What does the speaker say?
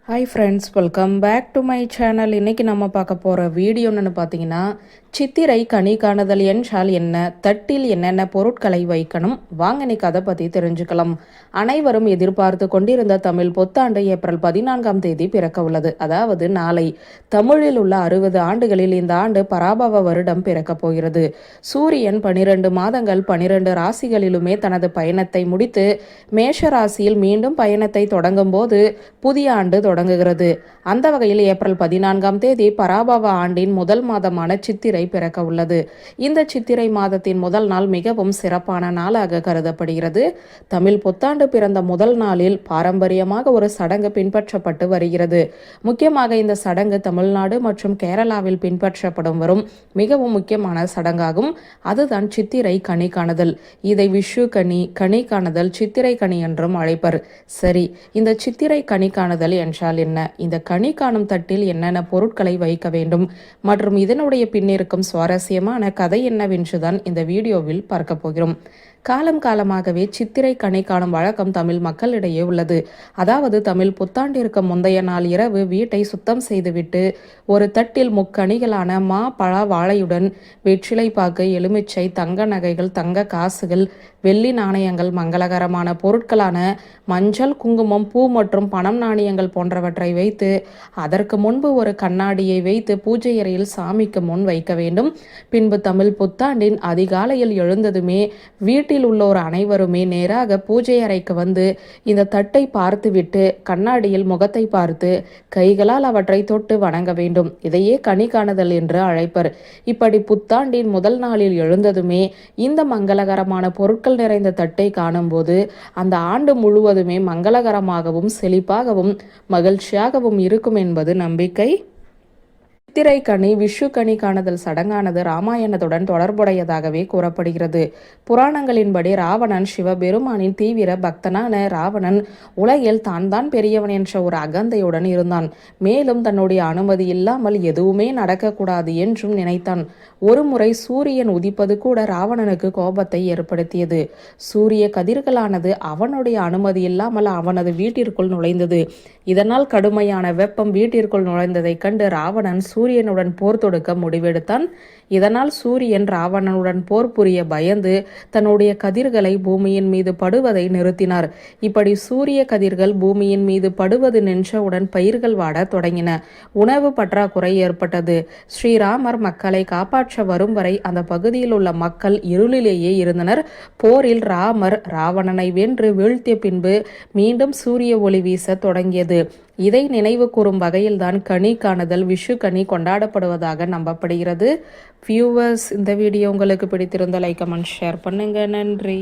Hi friends, welcome back to my channel. இன்றைக்கி நம்ம பார்க்க போகிற வீடியோ என்னென்னு பார்த்தீங்கன்னா, சித்திரை கனி காணுதல் என்றால் என்ன, தட்டில் என்னென்ன பொருட்களை வைக்கணும், வாங்க இன்னைக்கு அதை பற்றி தெரிஞ்சுக்கலாம். அனைவரும் எதிர்பார்த்து கொண்டிருந்த தமிழ் புத்தாண்டு ஏப்ரல் 14ஆம் தேதி பிறக்க உள்ளது. அதாவது நாளை. தமிழில் உள்ள 60 ஆண்டுகளில் இந்த ஆண்டு பராபவ வருடம் பிறக்கப் போகிறது. சூரியன் 12 மாதங்கள் 12 ராசிகளிலுமே தனது பயணத்தை முடித்து மேஷ ராசியில் மீண்டும் பயணத்தை தொடங்கும் போது புதிய ஆண்டு தொடங்குகிறது. அந்த வகையில் ஏப்ரல் 14ஆம் தேதி பராபவ ஆண்டின் முதல் மாதமான சித்திரை பிறக்க உள்ளது. இந்த சித்திரை மாதத்தின் முதல் நாள் மிகவும் சிறப்பான நாளாக கருதப்படுகிறது. தமிழ் புத்தாண்டு பிறந்த முதல் நாளில் பாரம்பரியமாக ஒரு சடங்கு பின்பற்றப்பட்டு வருகிறது. முக்கியமாக இந்த சடங்கு தமிழ்நாடு மற்றும் கேரளாவில் பின்பற்றப்படும் வரும் மிகவும் முக்கியமான சடங்காகும். அதுதான் சித்திரை கனி காணுதல். இதை விஷு கனி, கனி காணுதல், சித்திரை கனி என்றும் அழைப்பர். சரி, இந்த சித்திரை கனி காணுதல் என்றால் என்ன, இந்த கனி காணும் தட்டில் என்னென்ன பொருட்களை வைக்க வேண்டும் மற்றும் இதனுடைய பின்னிருக்கும் சுவாரஸ்யமான கதை என்னவென்றுதான் இந்த வீடியோவில் பார்க்க போகிறோம். காலமாகவே சித்திரை கனி காணும் வழக்கம் தமிழ் மக்களிடையே உள்ளது. அதாவது தமிழ் புத்தாண்டிற்கு முந்தைய நாள் இரவு வீட்டை சுத்தம் செய்துவிட்டு ஒரு தட்டில் முக்கணிகளான மா, பழ, வாழையுடன் வெற்றிலை பாக்கு, எலுமிச்சை, தங்க நகைகள், தங்க காசுகள், வெள்ளி நாணயங்கள், மங்களகரமான பொருட்களான மஞ்சள், குங்குமம், பூ மற்றும் பணம் நாணயங்கள் போன்றவற்றை வைத்து அதற்கு முன்பு ஒரு கண்ணாடியை வைத்து பூஜை அறையில் சாமிக்கு முன் வைக்க வேண்டும். பின்பு தமிழ் புத்தாண்டின் அதிகாலையில் எழுந்ததுமே வீட்டில் உள்ளோர் அனைவருமே நேராக பூஜை அறைக்கு வந்து இந்த தட்டை பார்த்துவிட்டு கண்ணாடியில் முகத்தை பார்த்து கைகளால் அவற்றை தொட்டு வணங்க வேண்டும். இதையே கனி காணுதல் என்று அழைப்பர். இப்படி புத்தாண்டின் முதல் நாளில் எழுந்ததுமே இந்த மங்களகரமான பொருட்கள் நிறைந்த தட்டை காணும் போது அந்த ஆண்டு முழுவதுமே மங்களகரமாகவும் செழிப்பாகவும் மகிழ்ச்சியாகவும் இருக்கும் என்பது நம்பிக்கை. சித்திரை கனி, விஷு கனி காணுதல் சடங்கானது ராமாயணத்துடன் தொடர்புடையதாகவே கூறப்படுகிறது. புராணங்களின்படி ராவணன் சிவபெருமானின் தீவிர பக்தனான ராவணன் உலகில் தான் பெரியவன் என்ற ஒரு அகந்தையுடன் இருந்தான். மேலும் தன்னுடைய அனுமதி இல்லாமல் எதுவுமே நடக்கக்கூடாது என்றும் நினைத்தான். ஒருமுறை சூரியன் உதிப்பது கூட ராவணனுக்கு கோபத்தை ஏற்படுத்தியது. சூரிய கதிர்களானது அவனுடைய அனுமதி இல்லாமல் அவனது வீட்டிற்குள் நுழைந்தது. இதனால் கடுமையான வெப்பம் வீட்டிற்குள் நுழைந்ததை கண்டு ராவணன் சூரியனுடன் போர் தொடுக்க முடிவெடுத்தான். இதனால் சூரியன் ராவணனுடன் போர் புரிய பயந்து தன்னுடைய கதிர்களை பூமியின் மீது படுவதை நிறுத்தினார். இப்படி சூரிய கதிர்கள் பூமியின் மீது படுவது நின்றவுடன் பயிர்கள் வாட தொடங்கின. உணவு பற்றாக்குறை ஏற்பட்டது. ஸ்ரீராமர் மக்களை காப்பாற்ற வரும் வரை அந்த பகுதியில் உள்ள மக்கள் இருளிலேயே இருந்தனர். போரில் ராமர் ராவணனை வென்று வீழ்த்திய பின்பு மீண்டும் சூரிய ஒளி வீச தொடங்கியது. இதை நினைவு கூறும் வகையில்தான் கனி காணுதல், விஷு கனி கொண்டாடப்படுவதாக நம்பப்படுகிறது. வியூவர்ஸ், இந்த வீடியோ உங்களுக்கு பிடித்திருந்த லைக், கமெண்ட், ஷேர் பண்ணுங்க. நன்றி.